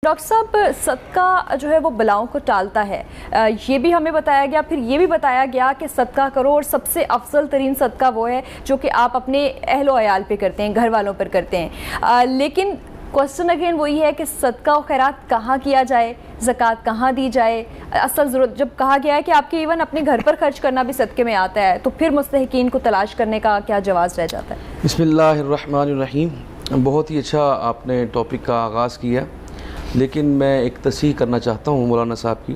Doctor صاحب صدقہ جو ہے وہ بلاؤں کو ٹالتا ہے، یہ بھی ہمیں بتایا گیا، پھر یہ بھی بتایا گیا کہ صدقہ کرو اور سب سے افضل ترین صدقہ وہ ہے جو کہ آپ اپنے اہل و عیال پہ کرتے ہیں، گھر والوں پر کرتے ہیں، لیکن کوسچن اگین وہی ہے کہ صدقہ و خیرات کہاں کیا جائے، زکوٰۃ کہاں دی جائے؟ اصل ضرورت جب کہا گیا ہے کہ آپ کے ایون اپنے گھر پر خرچ کرنا بھی صدقے میں آتا ہے، تو پھر مستحقین کو تلاش کرنے کا کیا جواز رہ جاتا ہے؟ بسم اللہ الرحمن الرحیم. بہت ہی اچھا آپ نے ٹاپک کا آغاز کیا، لیکن میں ایک تصحیح کرنا چاہتا ہوں مولانا صاحب کی.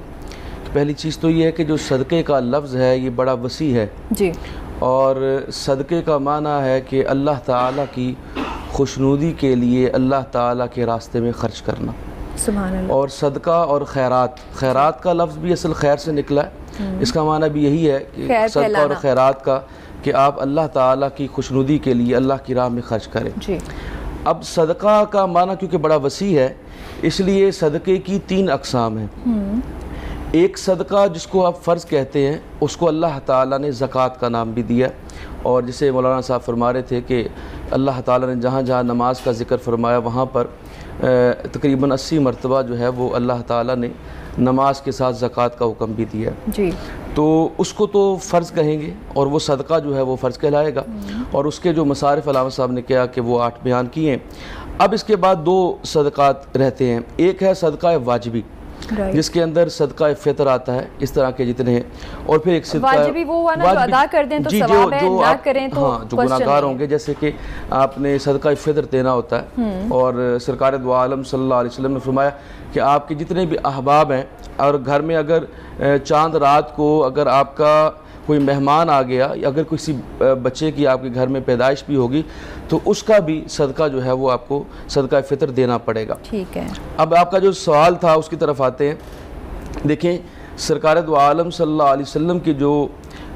پہلی چیز تو یہ ہے کہ جو صدقے کا لفظ ہے یہ بڑا وسیع ہے جی، اور صدقے کا معنی ہے کہ اللہ تعالیٰ کی خوشنودی کے لیے اللہ تعالیٰ کے راستے میں خرچ کرنا. سبحان اللہ. اور صدقہ اور خیرات کا لفظ بھی اصل خیر سے نکلا ہے. اس کا معنی بھی یہی ہے کہ صدقہ اور خیرات کا کہ آپ اللہ تعالیٰ کی خوشنودی کے لیے اللہ کی راہ میں خرچ کریں. جی. اب صدقہ کا معنی کیونکہ بڑا وسیع ہے اس لیے صدقے کی 3 اقسام ہیں. ایک صدقہ جس کو آپ فرض کہتے ہیں اس کو اللہ تعالیٰ نے زکوٰۃ کا نام بھی دیا، اور جسے مولانا صاحب فرما رہے تھے کہ اللہ تعالیٰ نے جہاں جہاں نماز کا ذکر فرمایا وہاں پر تقریباً 80 مرتبہ جو ہے وہ اللہ تعالیٰ نے نماز کے ساتھ زکوٰۃ کا حکم بھی دیا. جی. تو اس کو تو فرض کہیں گے اور وہ صدقہ جو ہے وہ فرض کہلائے گا. اور اس کے جو مصارف علامہ صاحب نے کیا کہ وہ 8 بیان کیے ہیں. اب اس کے بعد 2 صدقات رہتے ہیں. ایک ہے صدقہ واجبی جس کے اندر صدقہ فطر آتا ہے، اس طرح کے جتنے ہیں. اور پھر ایک صدقہ واجبی وہ ہوا نا جو ادا کر دیں تو ثواب ہے، نہ کریں تو جو گناہگار ہوں گے، جیسے کہ آپ نے صدقہ فطر دینا ہوتا ہے. اور سرکار دو عالم صلی اللہ علیہ وسلم نے فرمایا کہ آپ کے جتنے بھی احباب ہیں اور گھر میں اگر چاند رات کو اگر آپ کا کوئی مہمان آ گیا یا اگر کسی بچے کی آپ کے گھر میں پیدائش بھی ہوگی تو اس کا بھی صدقہ جو ہے وہ آپ کو صدقہ فطر دینا پڑے گا. ٹھیک ہے. اب آپ کا جو سوال تھا اس کی طرف آتے ہیں. دیکھیں سرکار دو عالم صلی اللہ علیہ وسلم کی جو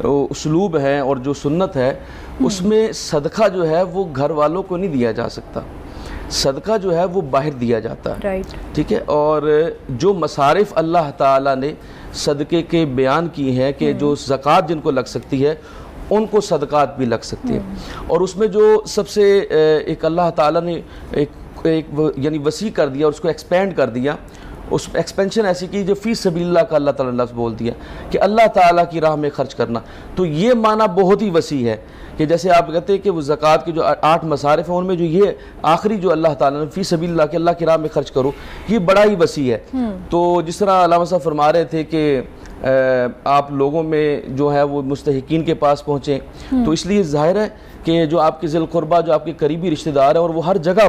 اسلوب ہے اور جو سنت ہے اس میں صدقہ جو ہے وہ گھر والوں کو نہیں دیا جا سکتا، صدقہ جو ہے وہ باہر دیا جاتا ہے. ٹھیک ہے. اور جو مصارف اللہ تعالیٰ نے صدقے کے بیان کی ہیں کہ جو زکوٰۃ جن کو لگ سکتی ہے ان کو صدقات بھی لگ سکتی ہیں. اور اس میں جو سب سے ایک اللہ تعالیٰ نے ایک یعنی وسیع کر دیا اور اس کو ایکسپینڈ کر دیا، اس ایکسپینشن ایسی کی جو فی سبیل اللہ کا اللہ تعالیٰ نے لفظ بول دیا کہ اللہ تعالیٰ کی راہ میں خرچ کرنا. تو یہ معنی بہت ہی وسیع ہے کہ جیسے آپ کہتے ہیں کہ وہ زکوٰۃ کے جو 8 مصارف ہیں ان میں جو یہ آخری جو اللہ تعالیٰ نے فی سبیل اللہ کے اللہ کی راہ میں خرچ کرو، یہ بڑا ہی وسیع ہے. تو جس طرح علامہ صاحب فرما رہے تھے کہ آپ لوگوں میں جو ہے وہ مستحقین کے پاس پہنچیں، تو اس لیے ظاہر ہے کہ جو آپ کے ذی القربہ جو آپ کے قریبی رشتہ دار ہیں اور وہ ہر جگہ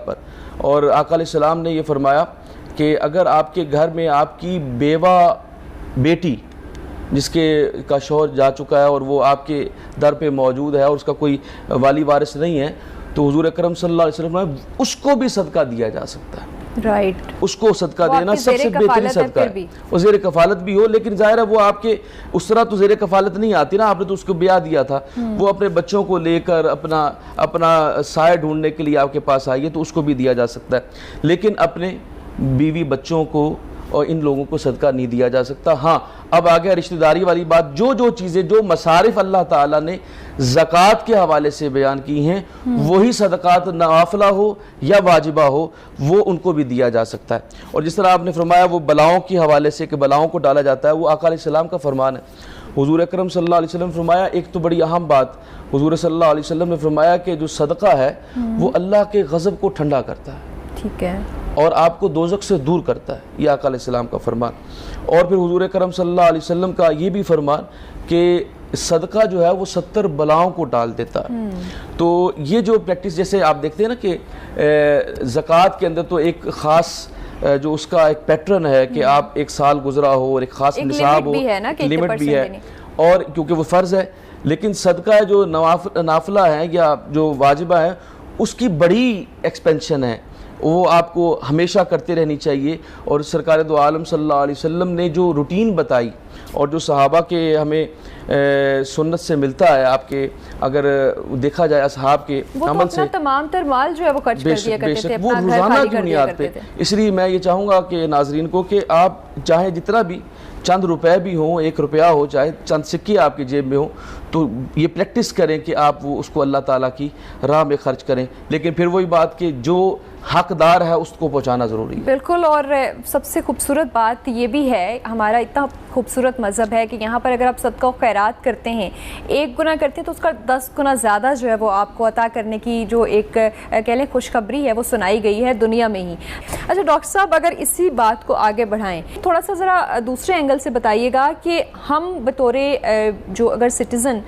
پر اور آقا علیہ السلام نے یہ فرمایا کہ اگر آپ کے گھر میں آپ کی بیوہ بیٹی جس کے کا شوہر جا چکا ہے اور وہ آپ کے در پہ موجود ہے اور اس کا کوئی والی وارث نہیں ہے تو حضور اکرم صلی اللہ علیہ وسلم نے اس کو بھی صدقہ دیا جا سکتا ہے. رائٹ. اس کو صدقہ دینا سب سے بہترین صدقہ ہے. اور زیر کفالت بھی ہو، لیکن ظاہر ہے وہ آپ کے اس طرح تو زیر کفالت نہیں آتی نا، آپ نے تو اس کو بیاہ دیا تھا، وہ اپنے بچوں کو لے کر اپنا سایہ ڈھونڈنے کے لیے آپ کے پاس آئی ہے تو اس کو بھی دیا جا سکتا ہے. لیکن اپنے بیوی بچوں کو اور ان لوگوں کو صدقہ نہیں دیا جا سکتا. ہاں اب آگے رشتہ داری والی بات، جو چیزیں جو مصارف اللہ تعالیٰ نے زکوٰۃ کے حوالے سے بیان کی ہیں وہی صدقات نوافلہ ہو یا واجبہ ہو وہ ان کو بھی دیا جا سکتا ہے. اور جس طرح آپ نے فرمایا وہ بلاؤں کے حوالے سے کہ بلاؤں کو ڈالا جاتا ہے، وہ آقا علیہ السلام کا فرمان ہے. حضور اکرم صلی اللہ علیہ وسلم نے فرمایا ایک تو بڑی اہم بات، حضور صلی اللہ علیہ وسلم نے فرمایا کہ جو صدقہ ہے وہ اللہ کے غضب کو ٹھنڈا کرتا ہے. ٹھیک ہے. اور آپ کو دوزخ سے دور کرتا ہے، یہ آقا علیہ السلام کا فرمان. اور پھر حضور کرم صلی اللہ علیہ وسلم کا یہ بھی فرمان کہ صدقہ جو ہے وہ 70 بلاؤں کو ٹال دیتا ہے. تو یہ جو پریکٹس جیسے آپ دیکھتے ہیں نا کہ زکوٰۃ کے اندر تو ایک خاص جو اس کا ایک پیٹرن ہے کہ آپ ایک سال گزرا ہو اور ایک خاص نصاب ہو، لمٹ بھی ہے اور کیونکہ وہ فرض ہے. لیکن صدقہ جو نافلہ ہے یا جو واجبہ ہے اس کی بڑی ایکسپینشن ہے، وہ آپ کو ہمیشہ کرتے رہنی چاہیے. اور سرکار دو عالم صلی اللہ علیہ وسلم نے جو روٹین بتائی اور جو صحابہ کے ہمیں سنت سے ملتا ہے، آپ کے اگر دیکھا جائے اصحاب کے عمل سے، وہ تمام تر مال جو ہے وہ خرچ کر دیا کرتے تھے، وہ اپنا گھر روزانہ خالی کی کر دیا بنیاد کرتے پہ۔ تھے۔ اس لیے میں یہ چاہوں گا کہ ناظرین کو کہ آپ چاہے جتنا بھی چند روپے بھی ہوں، 1 روپیہ ہو، چاہے چند سکے آپ کی جیب میں ہوں، تو یہ پریکٹس کریں کہ آپ وہ اس کو اللہ تعالیٰ کی راہ میں خرچ کریں، لیکن پھر وہی بات کہ جو حقدار ہے اس کو پہنچانا ضروری ہے۔ بالکل، اور سب سے خوبصورت بات یہ بھی ہے، ہمارا اتنا خوبصورت مذہب ہے کہ یہاں پر اگر آپ صدقہ و خیرات کرتے ہیں، 1 گنا کرتے ہیں تو اس کا 10 گنا زیادہ جو ہے وہ آپ کو عطا کرنے کی جو ایک کہہ لیں خوشخبری ہے وہ سنائی گئی ہے دنیا میں ہی۔ اچھا ڈاکٹر صاحب، اگر اسی بات کو آگے بڑھائیں، تھوڑا سا ذرا دوسرے اینگل سے بتائیے گا کہ ہم بطور جو اگر سٹیزن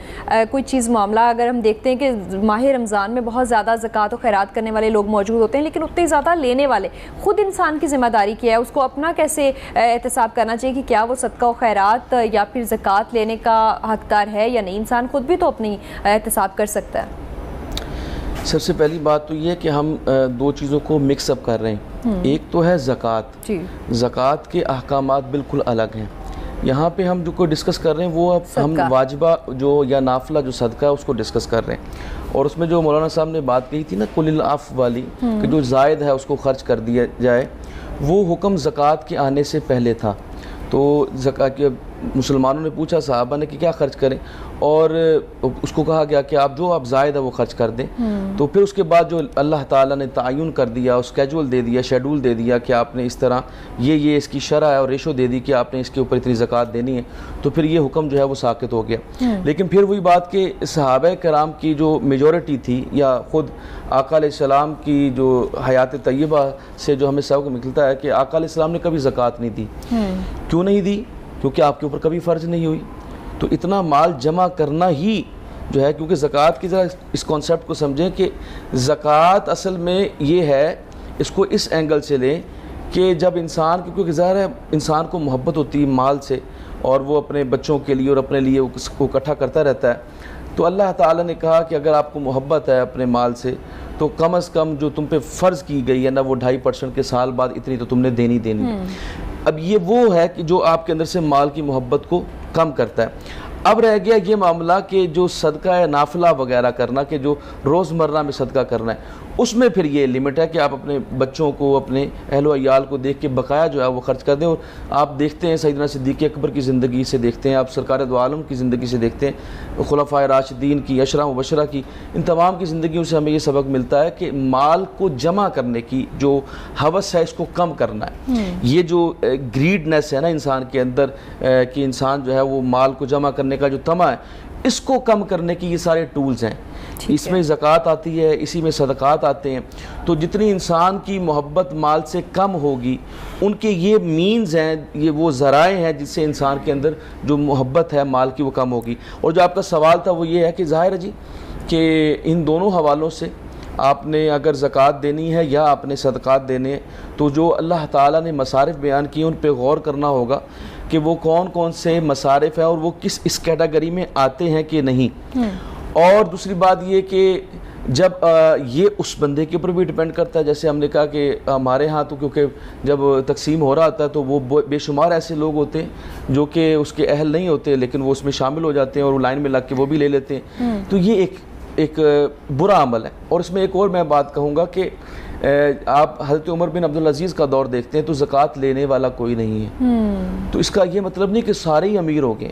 کوئی چیز معاملہ اگر ہم دیکھتے ہیں کہ ماہ رمضان میں بہت زیادہ زکوٰۃ و خیرات کرنے والے لوگ موجود ہوتے ہیں، لیکن اتنے زیادہ لینے والے، خود انسان کی ذمہ داری کیا ہے، اس کو اپنا کیسے احتساب کرنا چاہیے کہ کیا وہ صدقہ و خیرات یا پھر زکوٰۃ لینے کا حقدار ہے یا نہیں؟ انسان خود بھی تو اپنی احتساب کر سکتا ہے۔ سب سے پہلی بات تو یہ ہے کہ ہم 2 چیزوں کو مکس اپ کر رہے ہیں۔ ایک تو ہے زکوٰۃ۔ زکوٰۃ کے احکامات بالکل الگ ہیں۔ یہاں پہ ہم جو کوئی ڈسکس کر رہے ہیں وہ اب ہم واجبہ جو یا نافلہ جو صدقہ ہے اس کو ڈسکس کر رہے ہیں، اور اس میں جو مولانا صاحب نے بات کہی تھی نا کل العفو والی، کہ جو زائد ہے اس کو خرچ کر دیا جائے، وہ حکم زکوٰۃ کے آنے سے پہلے تھا۔ تو زکوٰۃ کے مسلمانوں نے پوچھا صحابہ نے کہ کیا خرچ کریں، اور اس کو کہا گیا کہ آپ جو زائد ہے وہ خرچ کر دیں۔ تو پھر اس کے بعد جو اللہ تعالیٰ نے تعین کر دیا، اسکیجول دے دیا، شیڈول دے دیا کہ آپ نے اس طرح یہ اس کی شرح ہے اور ریشو دے دی کہ آپ نے اس کے اوپر اتنی زکوٰۃ دینی ہے، تو پھر یہ حکم جو ہے وہ ساقط ہو گیا۔ لیکن پھر وہی بات کہ صحابہ کرام کی جو میجورٹی تھی، یا خود آقا علیہ السلام کی جو حیات طیبہ سے جو ہمیں سبق ملتا ہے کہ آقا علیہ السلام نے کبھی زکوٰۃ نہیں دی۔ کیوں نہیں دی؟ کیونکہ آپ کے اوپر کبھی فرض نہیں ہوئی۔ تو اتنا مال جمع کرنا ہی جو ہے، کیونکہ زکوٰۃ کی ذرا اس کانسیپٹ کو سمجھیں کہ زکوٰۃ اصل میں یہ ہے، اس کو اس اینگل سے لیں کہ جب انسان، کیونکہ ظاہر ہے انسان کو محبت ہوتی ہے مال سے، اور وہ اپنے بچوں کے لیے اور اپنے لیے اس کو اکٹھا کرتا رہتا ہے، تو اللہ تعالیٰ نے کہا کہ اگر آپ کو محبت ہے اپنے مال سے تو کم از کم جو تم پہ فرض کی گئی ہے نا، وہ 2.5% کے سال بعد اتنی تو تم نے دینی۔ اب یہ وہ ہے کہ جو آپ کے اندر سے مال کی محبت کو کم کرتا ہے۔ اب رہ گیا یہ معاملہ کہ جو صدقہ نافلہ وغیرہ کرنا، کہ جو روزمرہ میں صدقہ کرنا ہے، اس میں پھر یہ لمٹ ہے کہ آپ اپنے بچوں کو، اپنے اہل و عیال کو دیکھ کے بقایا جو ہے وہ خرچ کر دیں۔ اور آپ دیکھتے ہیں سیدنا صدیق اکبر کی زندگی سے دیکھتے ہیں، آپ سرکار دو عالم کی زندگی سے دیکھتے ہیں، خلفائے راشدین کی، عشرہ مبشرہ کی، ان تمام کی زندگیوں سے ہمیں یہ سبق ملتا ہے کہ مال کو جمع کرنے کی جو ہوس ہے اس کو کم کرنا ہے۔ یہ جو گریڈنس ہے نا انسان کے اندر، کہ انسان جو ہے وہ مال کو جمع کرنے کا جو طمع ہے، اس کو کم کرنے کی یہ سارے ٹولز ہیں۔ اس میں زکوٰۃ آتی ہے، اسی میں صدقات آتے ہیں۔ تو جتنی انسان کی محبت مال سے کم ہوگی، ان کے یہ مینز ہیں، یہ وہ ذرائع ہیں جس سے انسان کے اندر جو محبت ہے مال کی وہ کم ہوگی۔ اور جو آپ کا سوال تھا وہ یہ ہے کہ ظاہر ہے جی کہ ان دونوں حوالوں سے آپ نے اگر زکوٰۃ دینی ہے یا آپ نے صدقات دینے ہیں، تو جو اللہ تعالیٰ نے مصارف بیان کیے ان پہ غور کرنا ہوگا کہ وہ کون کون سے مصارف ہیں اور وہ کس اس کیٹیگری میں آتے ہیں کہ نہیں۔ اور دوسری بات یہ کہ جب یہ اس بندے کے اوپر بھی ڈیپینڈ کرتا ہے، جیسے ہم نے کہا کہ ہمارے ہاں تو کیونکہ جب تقسیم ہو رہا ہوتا ہے تو وہ بے شمار ایسے لوگ ہوتے ہیں جو کہ اس کے اہل نہیں ہوتے، لیکن وہ اس میں شامل ہو جاتے ہیں اور وہ لائن میں لگ کے وہ بھی لے لیتے ہیں۔ تو یہ ایک برا عمل ہے۔ اور اس میں ایک اور میں بات کہوں گا کہ آپ حضرت عمر بن عبدالعزیز کا دور دیکھتے ہیں تو زکوٰۃ لینے والا کوئی نہیں ہے۔ تو اس کا یہ مطلب نہیں کہ سارے ہی امیر ہو گئے،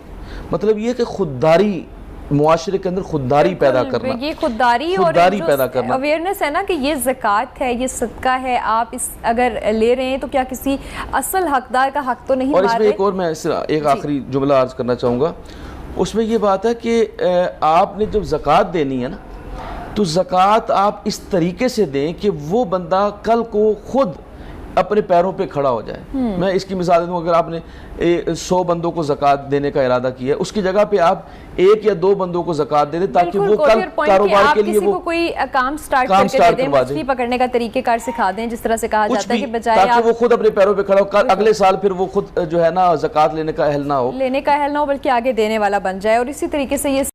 مطلب یہ کہ خودداری، معاشرے کے اندر خودداری پیدا کرنا، یہ خودداری اور پیدا کرنا، اویئرنیس ہے نا کہ یہ زکوٰۃ ہے، یہ صدقہ ہے، آپ اس اگر لے رہے ہیں تو کیا کسی اصل حقدار کا حق تو نہیں مار رہے۔ اور اس میں ایک اور میں ایک آخری جملہ عرض کرنا چاہوں گا، اس میں یہ بات ہے کہ آپ نے جب زکوٰۃ دینی ہے نا، تو زکوٰۃ آپ اس طریقے سے دیں کہ وہ بندہ کل کو خود اپنے پیروں پہ کھڑا ہو جائے۔ میں اس کی مثال دوں، اگر آپ نے 100 بندوں کو زکوٰۃ دینے کا ارادہ کیا ہے، اس کی جگہ پہ آپ 1 یا 2 بندوں کو زکوٰۃ دے دیں تاکہ وہ کل کاروبار کے لیے وہ کوئی کام سٹارٹ کر کے دے دیں، مچھلی پکڑنے کا طریقہ کار سکھا دیں، جس طرح سے کہا جاتا ہے کہ بجائے تاکہ وہ خود اپنے پیروں پہ کھڑا ہو، اگلے سال پھر وہ خود جو ہے نا زکوٰۃ لینے کا اہل نہ ہو، بلکہ آگے دینے والا بن جائے۔ اور اسی طریقے سے یہ